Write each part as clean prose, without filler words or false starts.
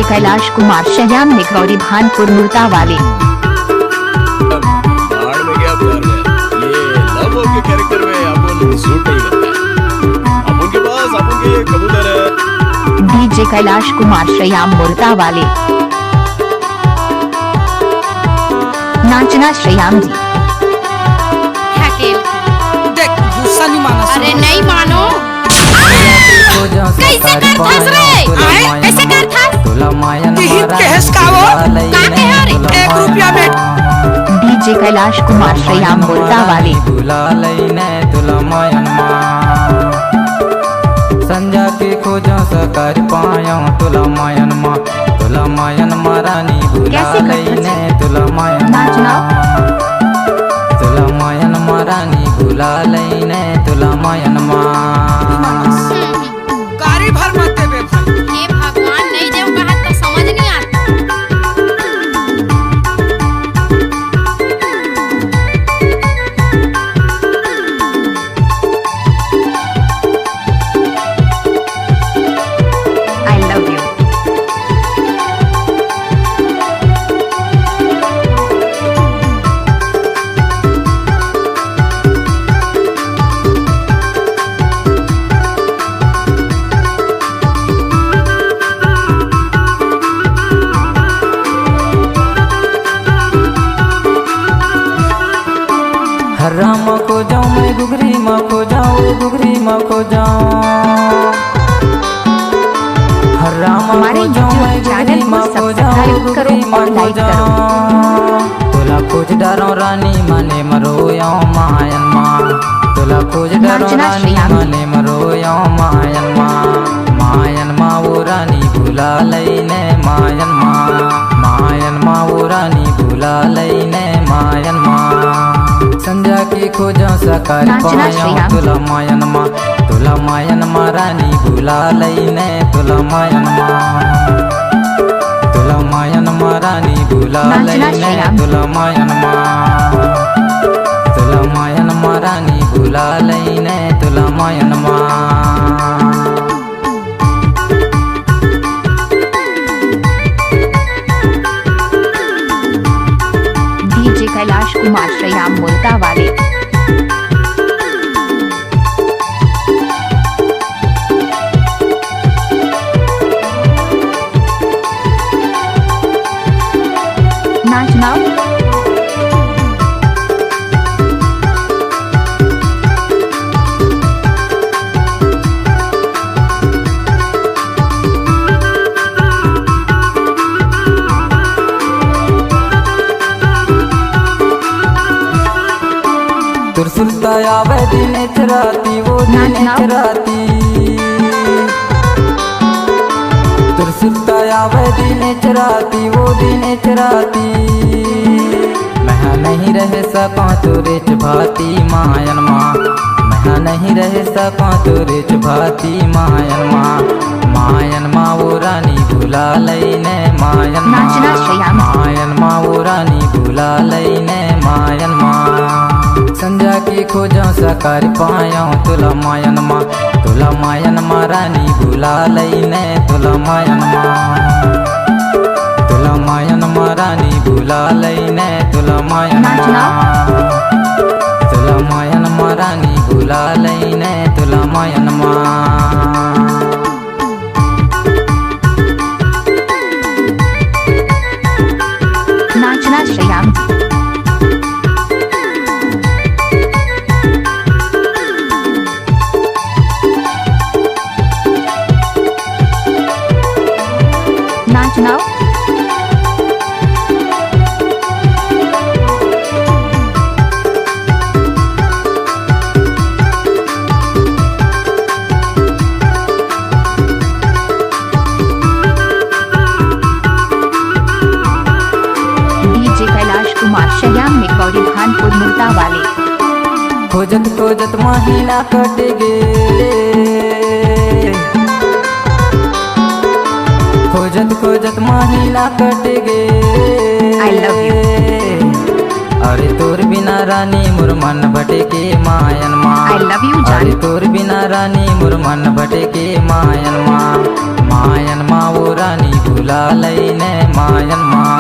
DJ Kailash Kumar शहजाम निगौरी भानपुर मुर्ता वाले। बाढ़ में क्या प्यार में ये लव के कैरेक्टर में अपन सूट नहीं करता है। अपन के पास अपन के कबूतर है। डीजे कैलाश कुमार शहजाम मुर्ता वाले। नाचना श्रेयाम जी। देख गुस्सा नहीं माना। अरे नहीं मानो। कैसे कर फंस रे? कैसे कर था? केस का वो का कह रे? 1 रुपया में डीजे कैलाश कुमार शहजाम मुर्ता वाले। संजा के खोजा सकर पाया तुला मायन मारानी बुला लईने तुला मायन नाचना तुला मायन मारानी बुला लईने तुला मायन गाड़ी भर मत देबे भाई। हे भगवान नहीं देव कहा तो समझ नहीं आता। I love you. हर्राम को जाऊं मैं गुगरी माँ को जाऊं गुगरी माँ को जाऊं हर्राम हमारे को जाऊं मैं YouTube गुगरी चैनल को माँ को सब्सक्राइब जाऊं करो गुगरी माँ और को लाइक करो। जाऊं तुला खोज डरो रानी माने मरो याओ मायन माँ तुला खोज डरो नाचना रानी श्रेयाम। माने मरो याओ मायन माँ वो रानी भुला लईने मायन माँ वो रानी भुला लईने मायन माँ संजा की खोजा सकार नाचना पाया श्रेयाम। तुला मायन माँ रानी भुला लईने तुला मायन माँ रानी भुला नाचना लईने श्रेयाम। तुला मायन माँ रानी भुला लईने तुला मायन माँ डीजे कैलाश कुमार शहजाम मुर्ता वाले। नाचना तुरसुलता आवे दिन चराती वो दिन नाचना। चराती तुरसुलता आवे दिन चराती वो दिन चराती मैं नहीं रह सका तो रिच भाती मायन माँ मैं नहीं रह सका तो रिच भाती मायन माँ वो रानी भुला लईने मायन नाचना श्रेयाम। माँ वो रानी भुला लईने मायन माँ संजा की खोजा सकार पाया तुला मायन माँ रानी भुला लईने तुला मायन माँ रानी भुला लईने तुला मायन नाचना। माँ रानी भुला लईने तुला मायन माँ नाचना श्रेयाम जी। नाचना डीजे कैलाश कुमार शहजाम निगौरी भानपुर मुर्ता वाले। खोजत खोजत महीना कट गे खोजत खोजत महीना कट गे I love you. अरे तोर बिना रानी मुरमन भटके मायन माँ I love you, जान। अरे तोर बिना रानी मुरमन भटके मायन माँ वो रानी भुला बुला लईने मायन माँ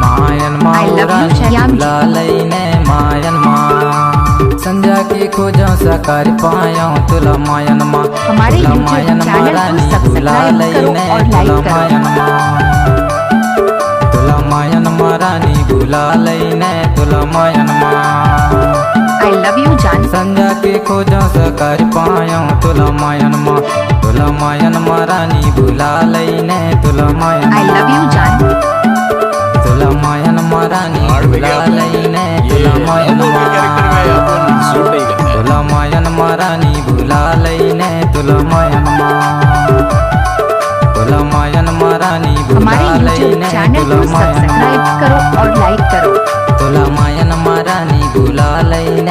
मायन माँ I love you, रानी श्याम जी। बुला लईने मायन माँ संजा की खोजों सा कर पायो तुला मायन माँ हमारे तुला YouTube मायन माँ चैनल को रानी बुला सब्सक्राइब करो लईने और लाइक तुला करो। मायन माँ तुला मायन माँ रानी बुला लईने तुला मायन माँ I love you जान। संजा के खोजों से कर पायो तुला मायन माँ तुला मायन माँ रानी बुला लईने तुला मायन I love you जान। तुला मायन माँ रानी आड़ में बुला क्या बोला? लईने ये तुला मायन लवों के कैरेक्टर में अपन सूट नहीं करता है। तुला मायन माँ रानी बुला लईने तुला मायन माँ तुला मायन माँ रानी बुला हमारे YouTube लईने चैनल तुला को मायन सब्सक्राइब माँ करो और लाइक करो। तुला मायन माँ रानी बुला लईने